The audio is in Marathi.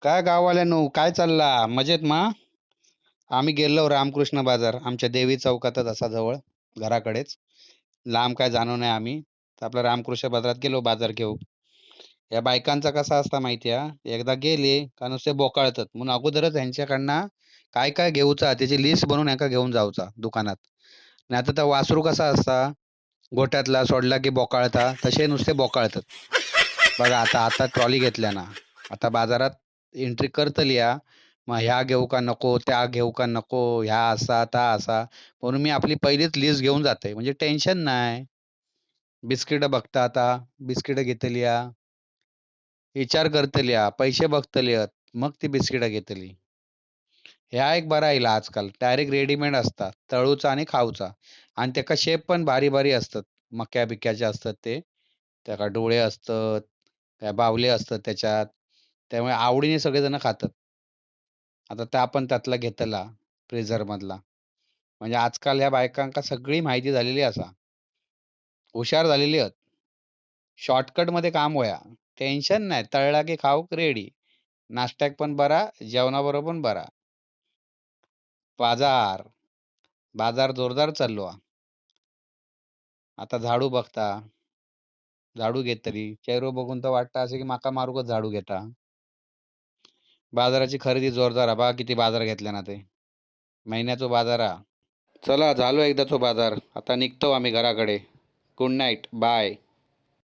काय गाववाल्यानो काय चालला मजेत मा. आम्ही गेलो रामकृष्ण बाजार आमच्या देवी चौकातच असा जवळ घराकडेच. लांब काय जाणं नाही आम्ही. तर आपल्या रामकृष्ण बाजारात गेलो बाजार घेऊ. या बायकांचा कसा असता माहिती आहे, एकदा गेले का नुसते बोकाळतात म्हणून अगोदरच यांच्याकडनं काय काय घेऊचा त्याची लिस्ट बनवून एका घेऊन जाऊचा दुकानात. नाही आता त्या वासरू कसा असता, गोठ्यातला सोडला की बोकाळता तसे नुसते बोकाळतात. बघा आता आता ट्रॉली घेतल्या ना, आता बाजारात एंट्री करतली या. मग ह्या घेऊ का नको, त्या घेऊ का नको, ह्या असा ता असा. म्हणून मी आपली पहिलीच लिस्ट घेऊन जाते म्हणजे टेन्शन नाही. बिस्किटं बघता आता, बिस्किटं घेतली या, विचार करतली या, पैसे बघतली आहेत, मग ती बिस्किटं घेतली. ह्या एक बरा येईल आजकाल डायरेक्ट रेडीमेड असतात तळूचा आणि खाऊचा. आणि त्याका शेप पण भारी भारी असतात. मक्या बिक्याचे असतात ते. त्याला डोळे असतात, त्या बावले असतात त्याच्यात. त्यामुळे आवडीने सगळेजण खातात. आता त्या पण त्यातला घेतला फ्रीझरमधला. म्हणजे आजकाल ह्या बायकांका सगळी माहिती झालेली असा. हुशार झालेली आहेत. शॉर्टकटमध्ये काम होया. टेन्शन नाही. तळला की खाऊक रेडी. नाश्त्याक पण बरा, जेवणाबरोबर पण बरा. बाजार. बाजार जोरदार चाललो हा. आता झाडू बघता. झाडू घेतली. चेहरो बघून तर वाटतं असं की माका मारूकच झाडू घेता. बाजाराची खरेदी जोरदार आहे. बघा किती बाजार घेतला ना ते. महिन्याचा बाजार हा. चला झालो एकदाचो बाजार. आता निघतो आम्ही घराकडे. Good night. बाय.